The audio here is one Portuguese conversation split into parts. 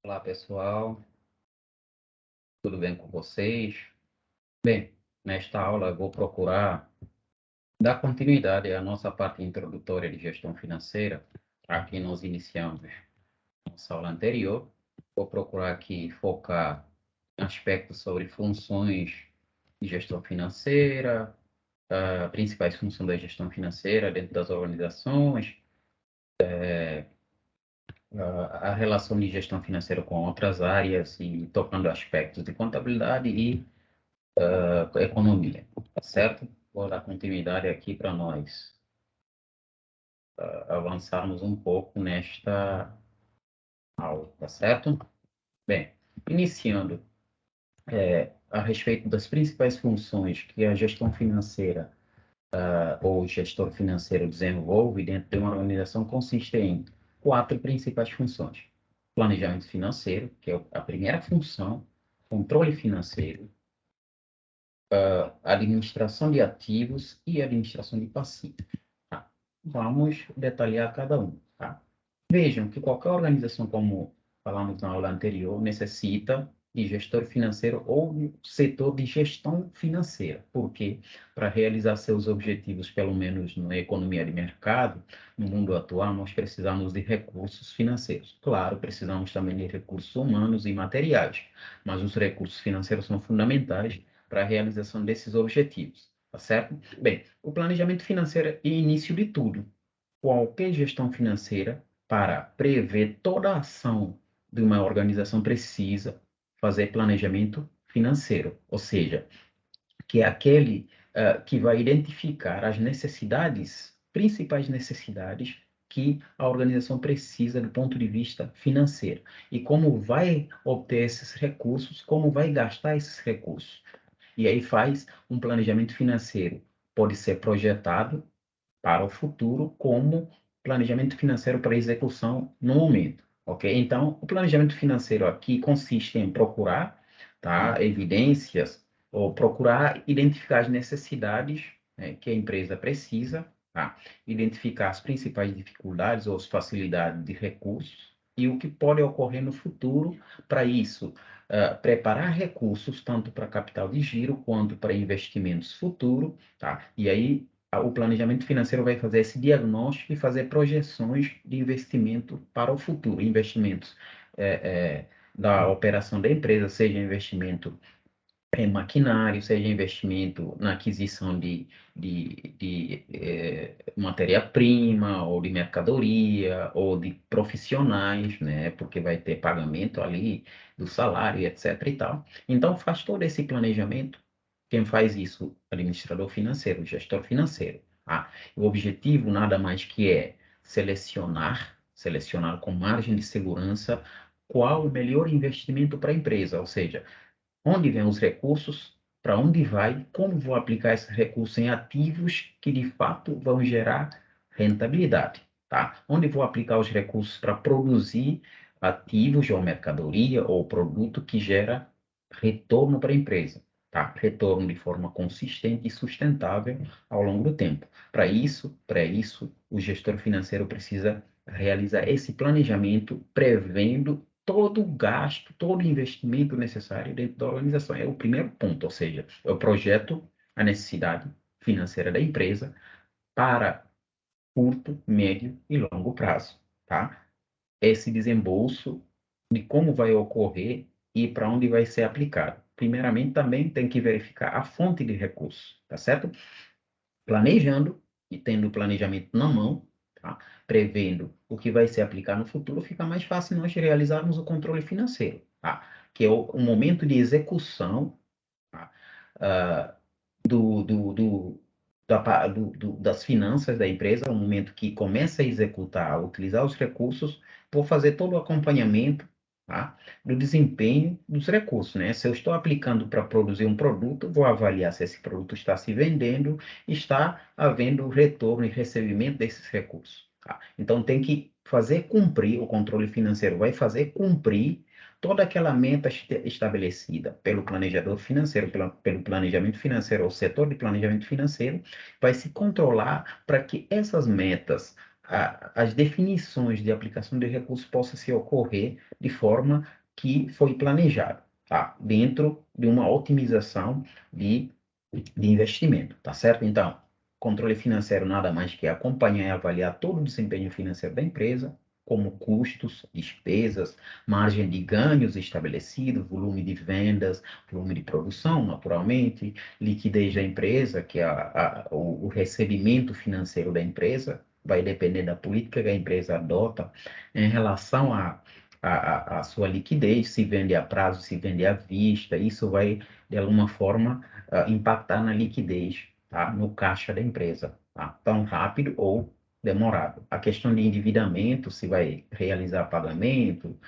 Olá, pessoal. Tudo bem com vocês? Bem, nesta aula eu vou procurar dar continuidade à nossa parte introdutória de gestão financeira. Aqui nós iniciamos nossa aula anterior. Vou procurar aqui focar em aspectos sobre funções de gestão financeira, principais funções da gestão financeira dentro das organizações, a relação de gestão financeira com outras áreas e tocando aspectos de contabilidade e economia, tá certo? Vou dar continuidade aqui para nós avançarmos um pouco nesta aula, tá certo? Bem, iniciando a respeito das principais funções que a gestão financeira ou o gestor financeiro desenvolve dentro de uma organização consiste em quatro principais funções. Planejamento financeiro, que é a primeira função, controle financeiro, administração de ativos e administração de passivos. Tá? Vamos detalhar cada um. Tá? Vejam que qualquer organização, como falamos na aula anterior, necessita de gestor financeiro ou de setor de gestão financeira. Porque para realizar seus objetivos, pelo menos na economia de mercado, no mundo atual, nós precisamos de recursos financeiros. Claro, precisamos também de recursos humanos e materiais, mas os recursos financeiros são fundamentais para a realização desses objetivos, tá certo? Bem, o planejamento financeiro é início de tudo. Qualquer gestão financeira, para prever toda a ação de uma organização, precisa fazer planejamento financeiro, ou seja, que é aquele que vai identificar as necessidades, principais necessidades que a organização precisa do ponto de vista financeiro e como vai obter esses recursos, como vai gastar esses recursos. E aí faz um planejamento financeiro. Pode ser projetado para o futuro como planejamento financeiro para execução no momento, ok? Então, o planejamento financeiro aqui consiste em procurar, tá, evidências ou procurar identificar as necessidades, né, que a empresa precisa, tá? Identificar as principais dificuldades ou as facilidades de recursos e o que pode ocorrer no futuro para isso. Preparar recursos tanto para capital de giro quanto para investimentos futuros, tá? E aí o planejamento financeiro vai fazer esse diagnóstico e fazer projeções de investimento para o futuro, investimentos da operação da empresa, seja investimento em maquinário, seja investimento na aquisição de matéria-prima, ou de mercadoria, ou de profissionais, né? Porque vai ter pagamento ali do salário, etc. e tal. Então, faz todo esse planejamento. Quem faz isso? Administrador financeiro, gestor financeiro. O objetivo nada mais que é selecionar com margem de segurança qual o melhor investimento para a empresa, ou seja, onde vêm os recursos, para onde vai, como vou aplicar esses recursos em ativos que de fato vão gerar rentabilidade, tá? Onde vou aplicar os recursos para produzir ativos ou mercadoria ou produto que gera retorno para a empresa, tá? Retorno de forma consistente e sustentável ao longo do tempo. Para isso, o gestor financeiro precisa realizar esse planejamento prevendo todo o gasto, todo o investimento necessário dentro da organização. É o primeiro ponto, ou seja, eu projeto a necessidade financeira da empresa para curto, médio e longo prazo, tá? Esse desembolso de como vai ocorrer e para onde vai ser aplicado. Primeiramente, também tem que verificar a fonte de recursos, tá certo? Planejando e tendo o planejamento na mão, tá? Prevendo o que vai ser aplicado no futuro, fica mais fácil nós realizarmos o controle financeiro, tá? Que é o momento de execução, tá? Ah, do, do, do, das finanças da empresa, o momento que começa a executar, a utilizar os recursos, vou fazer todo o acompanhamento, tá, do desempenho dos recursos, né? Se eu estou aplicando para produzir um produto, vou avaliar se esse produto está se vendendo, está havendo retorno e recebimento desses recursos, tá? Então, tem que fazer cumprir, o controle financeiro vai fazer cumprir toda aquela meta estabelecida pelo planejador financeiro, pelo planejamento financeiro, ou setor de planejamento financeiro, vai se controlar para que essas metas as definições de aplicação de recursos possam se ocorrer de forma que foi planejado, tá? Dentro de uma otimização de investimento, tá certo? Então, controle financeiro nada mais que acompanhar e avaliar todo o desempenho financeiro da empresa, como custos, despesas, margem de ganhos estabelecido, volume de vendas, volume de produção, naturalmente, liquidez da empresa, que é o recebimento financeiro da empresa, vai depender da política que a empresa adota em relação a sua liquidez, se vende a prazo, se vende à vista, isso vai, de alguma forma, impactar na liquidez, tá? No caixa da empresa, tá? Tão rápido ou demorado. A questão de endividamento, se vai realizar pagamento,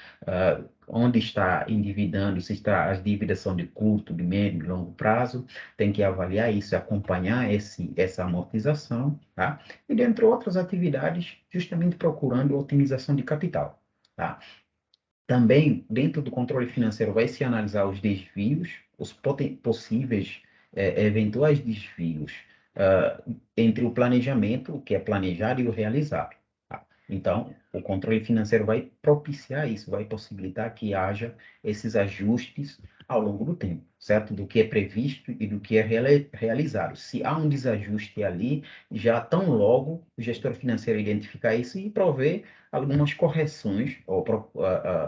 onde está endividando, se está, as dívidas são de curto, de médio, de longo prazo, tem que avaliar isso, acompanhar essa amortização, tá? E dentre outras atividades, justamente procurando otimização de capital, tá? Também, dentro do controle financeiro, vai se analisar os desvios, os possíveis, eventuais desvios, entre o planejamento, o que é planejado, e o realizado. Tá? Então, o controle financeiro vai propiciar isso, vai possibilitar que haja esses ajustes ao longo do tempo, certo? Do que é previsto e do que é realizado. Se há um desajuste ali, já tão logo o gestor financeiro identificar isso e prover algumas correções, ou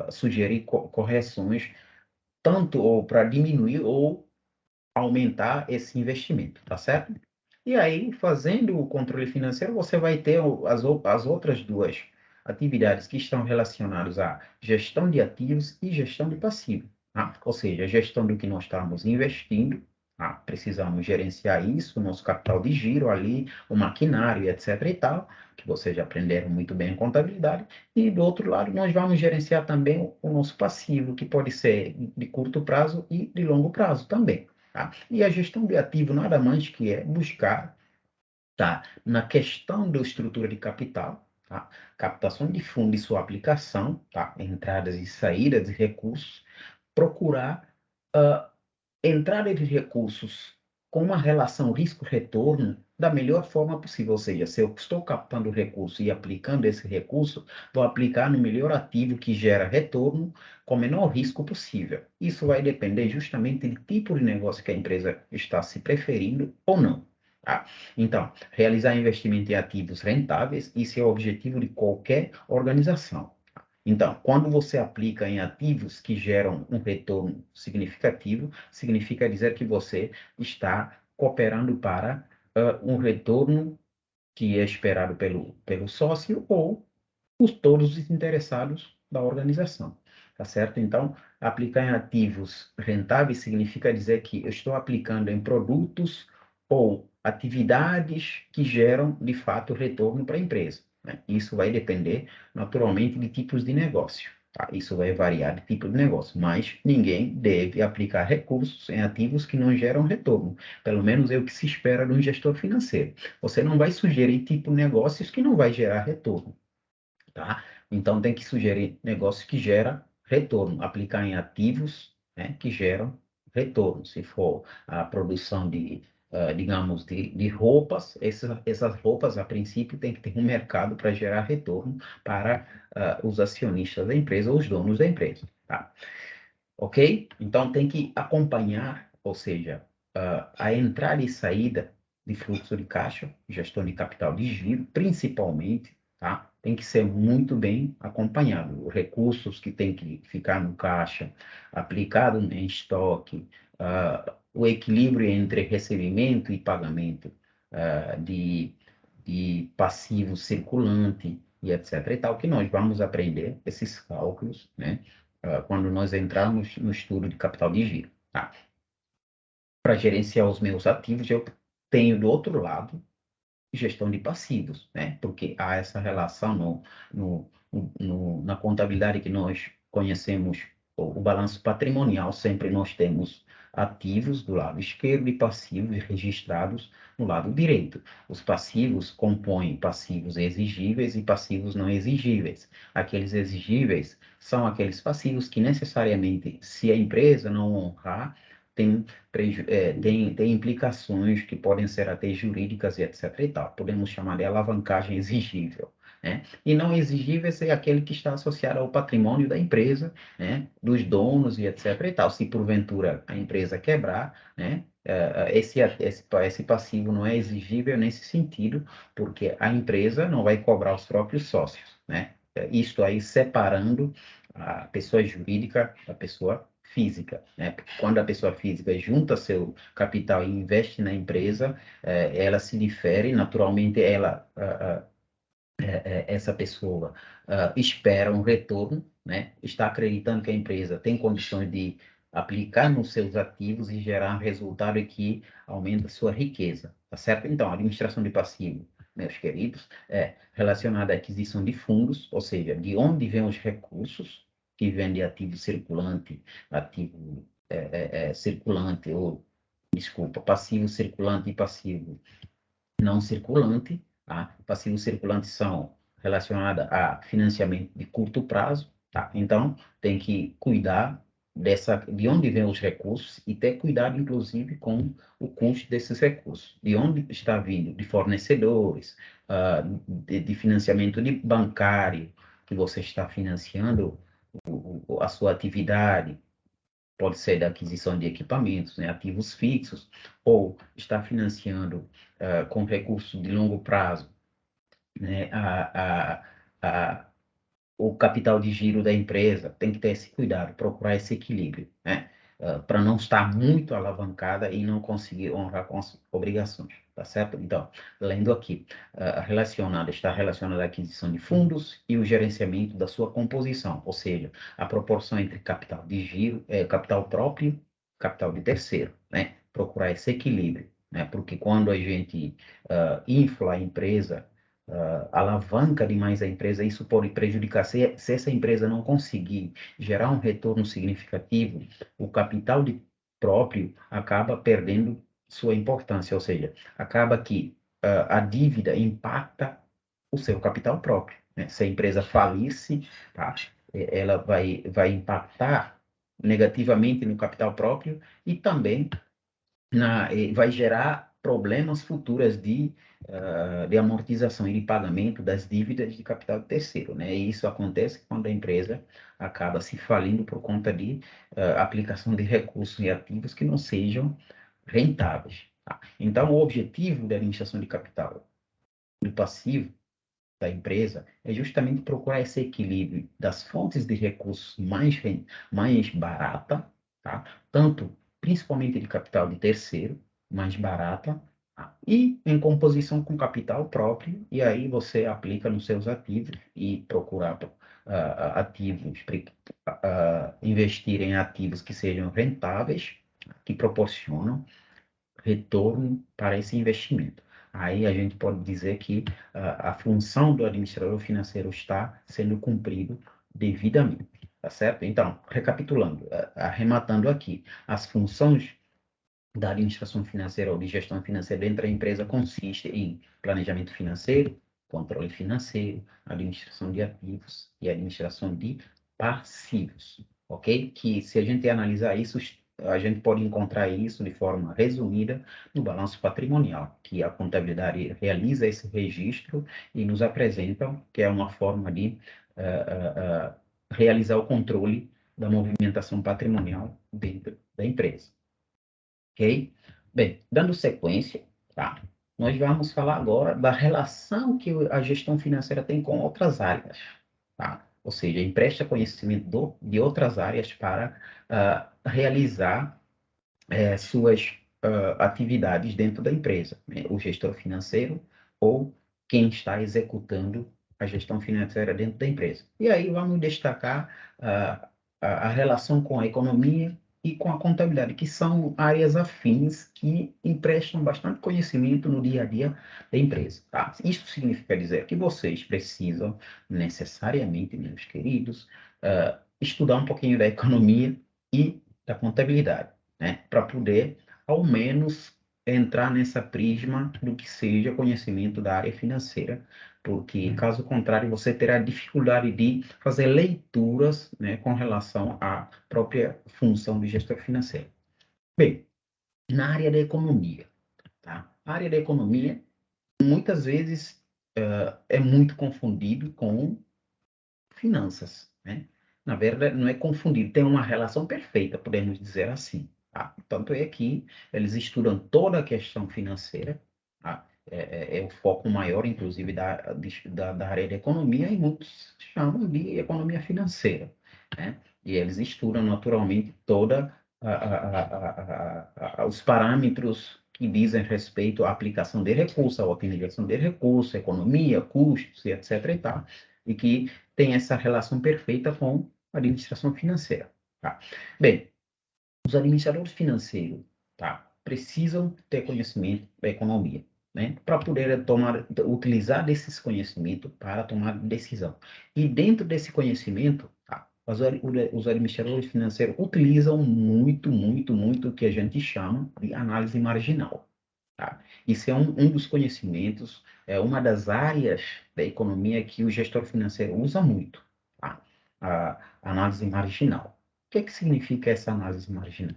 sugerir correções, tanto ou para diminuir ou aumentar esse investimento, tá certo? E aí, fazendo o controle financeiro, você vai ter as outras duas atividades que estão relacionadas à gestão de ativos e gestão de passivo, tá? Ou seja, a gestão do que nós estamos investindo, tá? Precisamos gerenciar isso, o nosso capital de giro ali, o maquinário, etc. e tal, que vocês já aprenderam muito bem em contabilidade. E do outro lado, nós vamos gerenciar também o nosso passivo, que pode ser de curto prazo e de longo prazo também. Tá? E a gestão de ativo nada mais que é buscar, tá, na questão da estrutura de capital, tá, captação de fundo e sua aplicação, tá, entradas e saídas de recursos, procurar entrada de recursos com uma relação risco-retorno da melhor forma possível. Ou seja, se eu estou captando recurso e aplicando esse recurso, vou aplicar no melhor ativo que gera retorno com o menor risco possível. Isso vai depender justamente do tipo de negócio que a empresa está se preferindo ou não. Tá? Então, realizar investimento em ativos rentáveis, isso é o objetivo de qualquer organização. Então, quando você aplica em ativos que geram um retorno significativo, significa dizer que você está cooperando para um retorno que é esperado pelo sócio ou por todos os interessados da organização, tá certo? Então, aplicar em ativos rentáveis significa dizer que eu estou aplicando em produtos ou atividades que geram, de fato, retorno para a empresa, né? Isso vai depender, naturalmente, de tipos de negócio, tá? Isso vai variar de tipo de negócio, mas ninguém deve aplicar recursos em ativos que não geram retorno. Pelo menos é o que se espera de um gestor financeiro. Você não vai sugerir tipo de negócios que não vai gerar retorno, tá? Então, tem que sugerir negócio que gera retorno, aplicar em ativos, né, que geram retorno. Se for a produção de, digamos, de roupas, essas roupas, a princípio, tem que ter um mercado para gerar retorno para os acionistas da empresa ou os donos da empresa, tá? Ok? Então, tem que acompanhar, ou seja, a entrada e saída de fluxo de caixa, gestão de capital de giro, principalmente, tá? Tem que ser muito bem acompanhado. Os recursos que tem que ficar no caixa, aplicado em estoque, o equilíbrio entre recebimento e pagamento de passivo circulante e etc. e tal, que nós vamos aprender esses cálculos, né? Quando nós entrarmos no estudo de capital de giro. Tá? Para gerenciar os meus ativos, eu tenho do outro lado gestão de passivos, né? Porque há essa relação na contabilidade que nós conhecemos, o balanço patrimonial, sempre nós temos ativos do lado esquerdo e passivos registrados no lado direito. Os passivos compõem passivos exigíveis e passivos não exigíveis. Aqueles exigíveis são aqueles passivos que necessariamente, se a empresa não honrar, tem tem implicações que podem ser até jurídicas e etc. e tal. Podemos chamar de alavancagem exigível. né? E não exigíveis é aquele que está associado ao patrimônio da empresa, né? Dos donos e etc. e tal. Se porventura a empresa quebrar, né? Esse passivo não é exigível nesse sentido, porque a empresa não vai cobrar os próprios sócios, né? Isto aí separando a pessoa jurídica da pessoa física, né? Porque quando a pessoa física junta seu capital e investe na empresa, ela se difere, naturalmente essa pessoa espera um retorno, né? Está acreditando que a empresa tem condições de aplicar nos seus ativos e gerar um resultado que aumenta a sua riqueza, tá certo? Então, a administração de passivo, meus queridos, é relacionada à aquisição de fundos, ou seja, de onde vêm os recursos que vêm de ativo circulante, ativo circulante, ou, desculpa, passivo circulante e passivo não circulante, tá? Passivos circulantes são relacionados a financiamento de curto prazo, tá? Então, tem que cuidar de onde vêm os recursos e ter cuidado, inclusive, com o custo desses recursos. De onde está vindo? De fornecedores, de financiamento de bancário, que você está financiando a sua atividade, pode ser da aquisição de equipamentos, né, ativos fixos, ou está financiando com recursos de longo prazo, né, o capital de giro da empresa. Tem que ter esse cuidado, procurar esse equilíbrio, né, para não estar muito alavancada e não conseguir honrar com as obrigações, tá certo? Então, lendo aqui, está relacionada à aquisição de fundos e o gerenciamento da sua composição, ou seja, a proporção entre capital de giro, capital próprio, capital de terceiro, né? Procurar esse equilíbrio, né? Porque quando a gente infla a empresa, alavanca demais a empresa, isso pode prejudicar. Se essa empresa não conseguir gerar um retorno significativo, o capital próprio acaba perdendo sua importância, ou seja, acaba que a dívida impacta o seu capital próprio, né? Se a empresa falisse, tá? Ela vai impactar negativamente no capital próprio e também vai gerar problemas futuros de amortização e de pagamento das dívidas de capital terceiro, né? E isso acontece quando a empresa acaba se falindo por conta de aplicação de recursos e ativos que não sejam rentáveis, tá? Então, o objetivo da administração de capital do passivo da empresa é justamente procurar esse equilíbrio das fontes de recursos mais barata, tá? Tanto, principalmente de capital de terceiro, mais barata, tá? E em composição com capital próprio, e aí você aplica nos seus ativos e procurar ativos, investir em ativos que sejam rentáveis, que proporcionam retorno para esse investimento. Aí a gente pode dizer que a função do administrador financeiro está sendo cumprido devidamente, tá certo? Então, recapitulando, arrematando aqui, as funções da administração financeira ou de gestão financeira dentro da empresa consiste em planejamento financeiro, controle financeiro, administração de ativos e administração de passivos, ok? Que se a gente analisar isso, a gente pode encontrar isso de forma resumida no balanço patrimonial, que a contabilidade realiza esse registro e nos apresenta que é uma forma de realizar o controle da movimentação patrimonial dentro da empresa. Ok? Bem, dando sequência, tá? Nós vamos falar agora da relação que a gestão financeira tem com outras áreas, tá? Ou seja, empresta conhecimento de outras áreas para realizar suas atividades dentro da empresa, né? O gestor financeiro ou quem está executando a gestão financeira dentro da empresa. E aí vamos destacar a relação com a economia e com a contabilidade, que são áreas afins que emprestam bastante conhecimento no dia a dia da empresa, tá? Isso significa dizer que vocês precisam necessariamente, meus queridos, estudar um pouquinho da economia e da contabilidade, né? Para poder, ao menos, entrar nessa prisma do que seja conhecimento da área financeira, porque, caso contrário, você terá dificuldade de fazer leituras, né, com relação à própria função de gestor financeiro. Bem, na área da economia, tá? A área da economia, muitas vezes, é muito confundido com finanças, né? Na verdade, não é confundido, tem uma relação perfeita, podemos dizer assim, tá? Tanto é que eles estudam toda a questão financeira, tá? É o foco maior, inclusive, da área de economia, e muitos chamam de economia financeira, né? E eles estudam, naturalmente, toda os parâmetros que dizem respeito à aplicação de recursos, à otimização de recursos, economia, custos, e etc. e tal, e que tem essa relação perfeita com a administração financeira. Tá? Bem, os administradores financeiros, tá, precisam ter conhecimento da economia, né, para poder utilizar desses conhecimentos para tomar decisão. E dentro desse conhecimento, tá, os administradores financeiros utilizam muito o que a gente chama de análise marginal. Tá? Isso é um dos conhecimentos, é uma das áreas da economia que o gestor financeiro usa muito, tá? A análise marginal. O que significa essa análise marginal?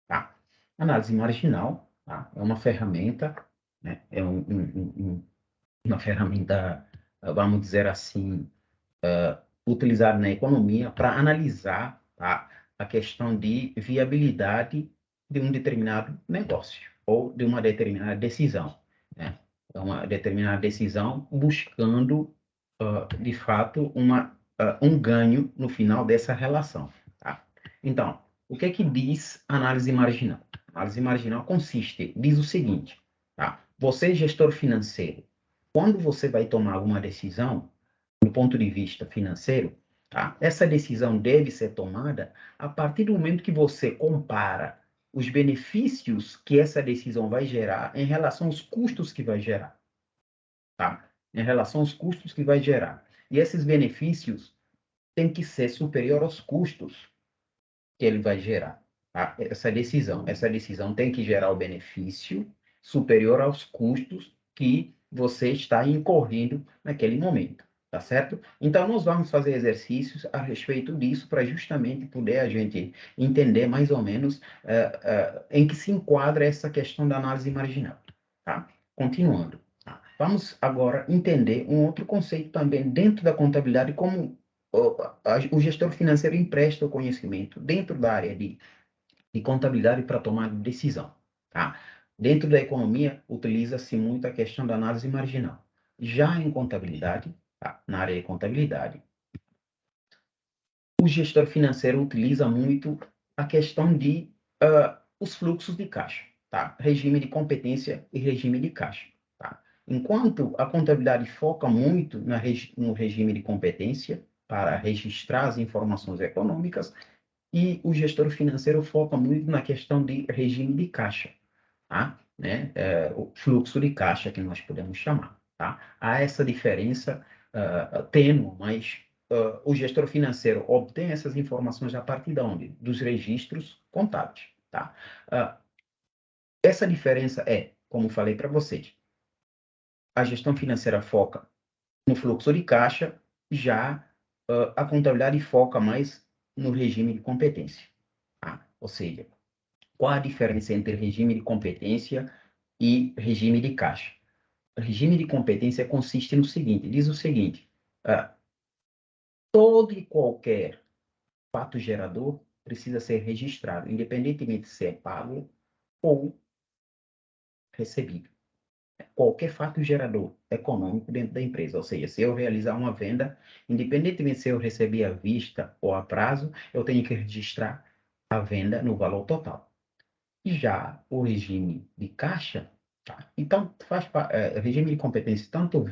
Tá? Análise marginal, tá, é uma ferramenta, né? É uma ferramenta, vamos dizer assim, utilizada na economia para analisar, tá, a questão de viabilidade de um determinado negócio ou de uma determinada decisão, né? É uma determinada decisão buscando, de fato, um ganho no final dessa relação. Tá? Então, o que é que diz análise marginal? Análise marginal diz o seguinte, tá? Você, gestor financeiro, quando você vai tomar alguma decisão, do ponto de vista financeiro, tá? Essa decisão deve ser tomada a partir do momento que você compara os benefícios que essa decisão vai gerar em relação aos custos que vai gerar, tá? Em relação aos custos que vai gerar. E esses benefícios têm que ser superior aos custos que ele vai gerar, tá? Essa decisão tem que gerar o benefício superior aos custos que você está incorrendo naquele momento, tá certo? Então, nós vamos fazer exercícios a respeito disso para justamente poder a gente entender mais ou menos em que se enquadra essa questão da análise marginal, tá? Continuando. Tá? Vamos agora entender um outro conceito também dentro da contabilidade, como o gestor financeiro empresta o conhecimento dentro da área de contabilidade para tomar decisão. Tá? Dentro da economia, utiliza-se muito a questão da análise marginal. Já em contabilidade, tá? Na área de contabilidade, o gestor financeiro utiliza muito a questão de os fluxos de caixa, tá? Regime de competência e regime de caixa. Tá? Enquanto a contabilidade foca muito no regime de competência para registrar as informações econômicas, e o gestor financeiro foca muito na questão de regime de caixa, tá? Né? O fluxo de caixa que nós podemos chamar, tá? Há essa diferença tênue, mas o gestor financeiro obtém essas informações a partir de onde? Dos registros contábeis, tá? Uh, essa diferença é, como falei para vocês, a gestão financeira foca no fluxo de caixa, já a contabilidade foca mais no regime de competência, tá? Ou seja, qual a diferença entre regime de competência e regime de caixa? O regime de competência consiste no seguinte, diz o seguinte, todo e qualquer fato gerador precisa ser registrado, independentemente se é pago ou recebido. Qualquer fato gerador econômico dentro da empresa, ou seja, se eu realizar uma venda, independentemente se eu receber à vista ou a prazo, eu tenho que registrar a venda no valor total. Já o regime de caixa, tá? Então, regime de competência tanto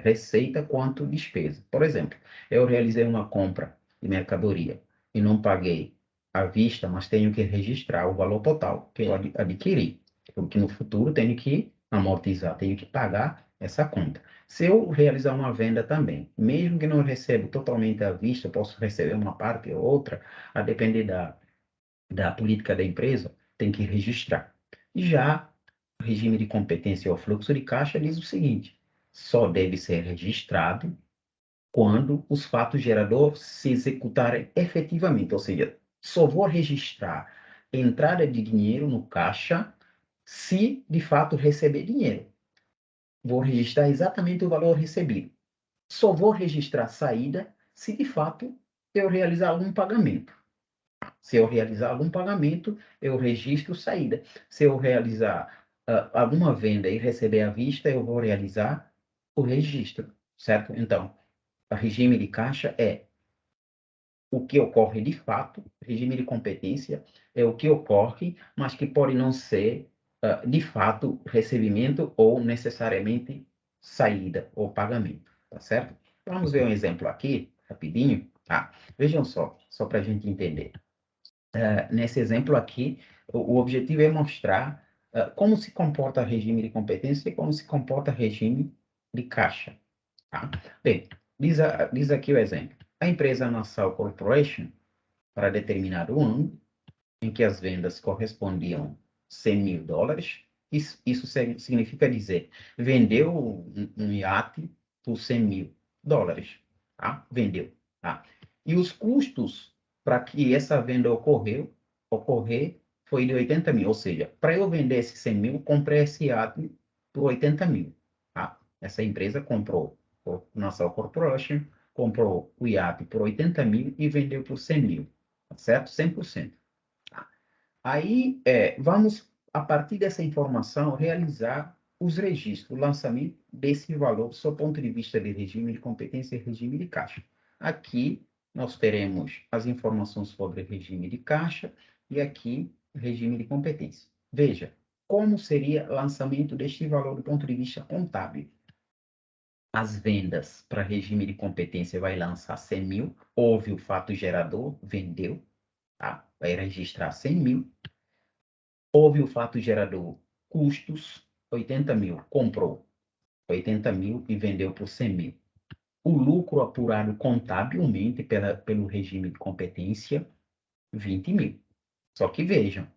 receita quanto despesa. Por exemplo, eu realizei uma compra de mercadoria e não paguei à vista, mas tenho que registrar o valor total que eu adquiri, porque no futuro tenho que amortizar, tenho que pagar essa conta. Se eu realizar uma venda também, mesmo que não receba totalmente à vista, posso receber uma parte ou outra, a depender da política da empresa, tem que registrar. Já o regime de competência ou fluxo de caixa diz o seguinte: só deve ser registrado quando os fatos geradores se executarem efetivamente, ou seja, só vou registrar entrada de dinheiro no caixa se de fato receber dinheiro. Vou registrar exatamente o valor recebido. Só vou registrar saída se, de fato, eu realizar algum pagamento. Se eu realizar algum pagamento, eu registro saída. Se eu realizar alguma venda e receber à vista, eu vou realizar o registro, certo? Então, o regime de caixa é o que ocorre de fato, regime de competência é o que ocorre, mas que pode não ser, de fato, recebimento ou necessariamente saída ou pagamento, tá certo? Vamos ver um exemplo aqui, rapidinho, tá? Vejam só para a gente entender. Nesse exemplo aqui, o objetivo é mostrar como se comporta regime de competência e como se comporta regime de caixa, tá? Bem, diz aqui o exemplo. A empresa Nassau Corporation, para determinado ano, em que as vendas correspondiam $100.000, isso significa dizer, vendeu um iate por $100.000, tá? Vendeu, tá? E os custos para que essa venda ocorrer foi de 80 mil, ou seja, para eu vender esse 100 mil, comprei esse iate por 80 mil, tá? Essa empresa comprou, o Nassau Corporation, comprou o iate por 80 mil e vendeu por 100 mil, tá certo? 100%. Aí, vamos, a partir dessa informação, realizar os registros, o lançamento desse valor, do seu ponto de vista de regime de competência e regime de caixa. Aqui, nós teremos as informações sobre regime de caixa e aqui, regime de competência. Veja, como seria o lançamento deste valor do ponto de vista contábil. As vendas para regime de competência vai lançar 100 mil, houve o fato gerador, vendeu, tá? Vai registrar 100 mil. Houve o fato gerador, custos, 80 mil, comprou 80 mil e vendeu por 100 mil. O lucro apurado contabilmente pelo regime de competência, 20 mil. Só que vejam,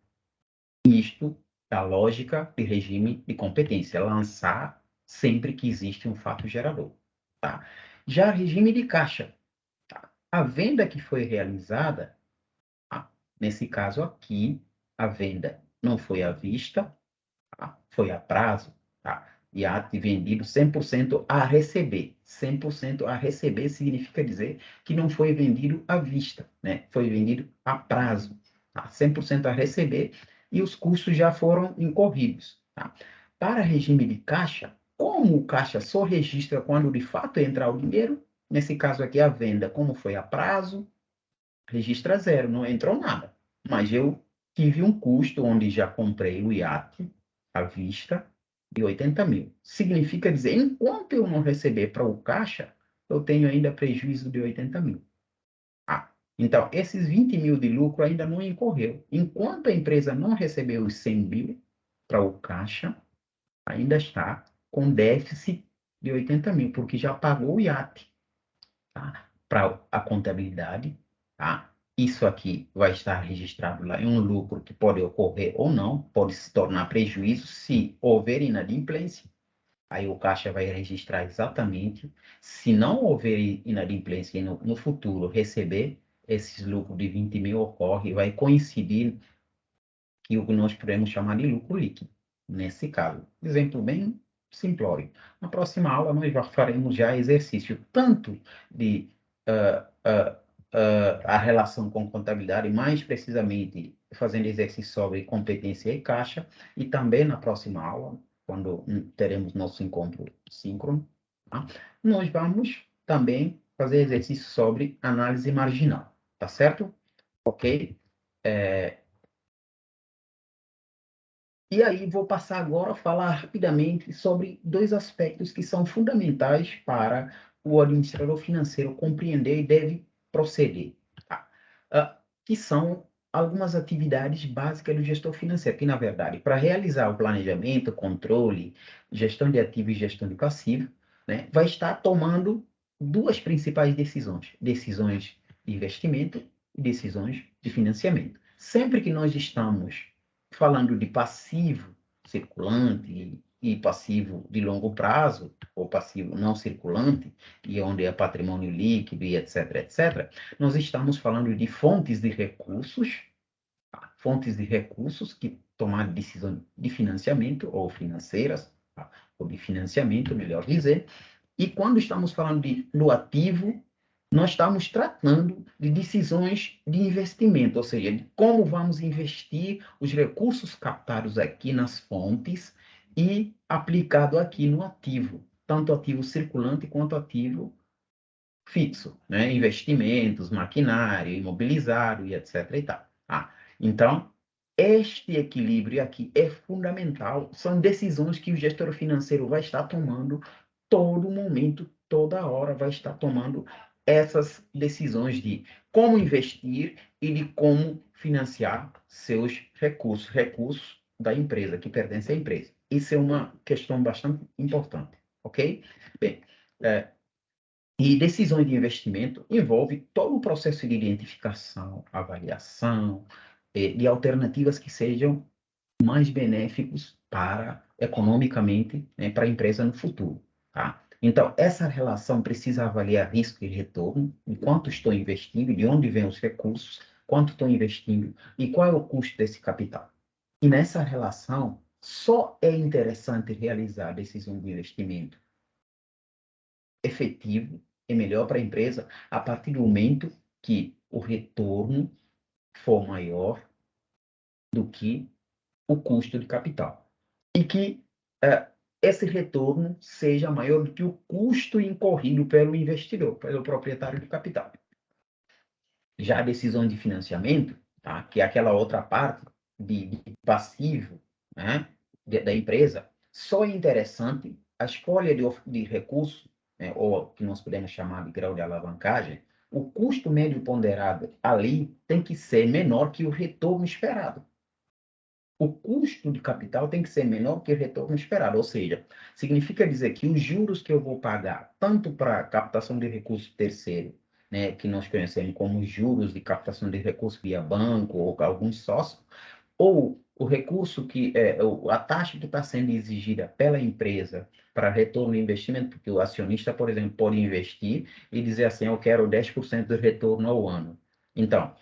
isto é a lógica de regime de competência, lançar sempre que existe um fato gerador. Tá? Já regime de caixa, tá? A venda que foi realizada, tá? Nesse caso aqui, a venda não foi à vista, tá? Foi a prazo, tá? Iate vendido 100% a receber. 100% a receber significa dizer que não foi vendido à vista, né? Foi vendido a prazo, tá? 100% a receber e os custos já foram incorridos, tá? Para regime de caixa, como o caixa só registra quando de fato entrar o dinheiro, nesse caso aqui a venda, como foi a prazo, registra zero, não entrou nada. Mas eu tive um custo onde já comprei o iate à vista de 80 mil. Significa dizer, enquanto eu não receber para o caixa, eu tenho ainda prejuízo de 80 mil. Ah, então, esses 20 mil de lucro ainda não incorreu. Enquanto a empresa não recebeu os 100 mil para o caixa, ainda está com déficit de 80 mil, porque já pagou o iate, tá? Para a contabilidade, tá? Isso aqui vai estar registrado lá em um lucro que pode ocorrer ou não, pode se tornar prejuízo se houver inadimplência. Aí o caixa vai registrar exatamente. Se não houver inadimplência e no futuro receber esses lucros de 20 mil ocorre, vai coincidir que o que nós podemos chamar de lucro líquido, nesse caso. Exemplo bem simplório. Na próxima aula, nós já faremos já exercício tanto de a relação com contabilidade, mais precisamente fazendo exercício sobre competência e caixa, e também na próxima aula, quando teremos nosso encontro síncrono, tá? Nós vamos também fazer exercício sobre análise marginal, tá certo? Ok? E aí vou passar agora a falar rapidamente sobre dois aspectos que são fundamentais para o administrador financeiro compreender e deve proceder, tá? Que são algumas atividades básicas do gestor financeiro, que, na verdade, para realizar o planejamento, controle, gestão de ativo e gestão de passivo, né, vai estar tomando duas principais decisões: decisões de investimento e decisões de financiamento. Sempre que nós estamos falando de passivo circulante e passivo de longo prazo, ou passivo não circulante, e onde é patrimônio líquido e etc., etc., nós estamos falando de fontes de recursos, tá? Fontes de recursos que tomar decisão de financiamento ou financeiras, tá? ou de financiamento, melhor dizer. E quando estamos falando do ativo, nós estamos tratando de decisões de investimento, ou seja, de como vamos investir os recursos captados aqui nas fontes e aplicado aqui no ativo, tanto ativo circulante quanto ativo fixo, né? Investimentos, maquinário, imobilizado e etc. e tal. Então, este equilíbrio aqui é fundamental, são decisões que o gestor financeiro vai estar tomando todo momento, toda hora, vai estar tomando essas decisões de como investir e de como financiar seus recursos da empresa, que pertence à empresa. Isso é uma questão bastante importante, ok? Bem, e decisões de investimento envolve todo o processo de identificação, avaliação, de alternativas que sejam mais benéficos para, economicamente, né, para a empresa no futuro, tá? Então, essa relação precisa avaliar risco e retorno, em quanto estou investindo, de onde vêm os recursos, quanto estou investindo e qual é o custo desse capital. E nessa relação, só é interessante realizar a decisão de investimento efetivo e melhor para a empresa a partir do momento que o retorno for maior do que o custo de capital. E que esse retorno seja maior do que o custo incorrido pelo investidor, pelo proprietário do capital. Já a decisão de financiamento, tá? Que é aquela outra parte de passivo, né, da empresa, só é interessante a escolha de recurso, né, ou que nós podemos chamar de grau de alavancagem, o custo médio ponderado ali tem que ser menor que o retorno esperado. O custo de capital tem que ser menor que o retorno esperado, ou seja, significa dizer que os juros que eu vou pagar, tanto para captação de recurso terceiro, né, que nós conhecemos como juros de captação de recurso via banco ou alguns sócios, ou o recurso que a taxa que está sendo exigida pela empresa para retorno de investimento, porque o acionista, por exemplo, pode investir e dizer assim, eu quero 10% de retorno ao ano. Então,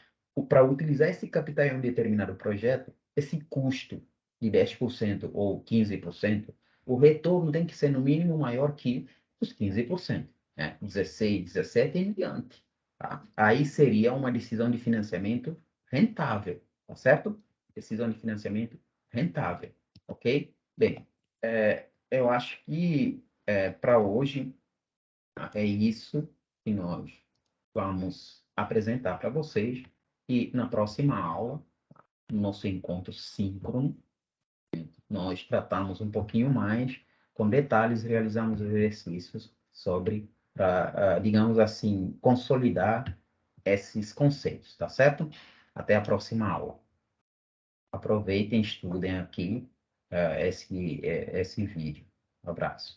para utilizar esse capital em um determinado projeto, esse custo de 10% ou 15%, o retorno tem que ser no mínimo maior que os 15%, né? 16, 17 e em diante. Tá? Aí seria uma decisão de financiamento rentável, tá certo? Decisão de financiamento rentável, ok? Bem, eu acho que para hoje é isso que nós vamos apresentar para vocês e na próxima aula, no nosso encontro síncrono, nós tratamos um pouquinho mais com detalhes, realizamos exercícios sobre, digamos assim, consolidar esses conceitos, tá certo? Até a próxima aula. Aproveitem, estudem aqui esse vídeo. Um abraço.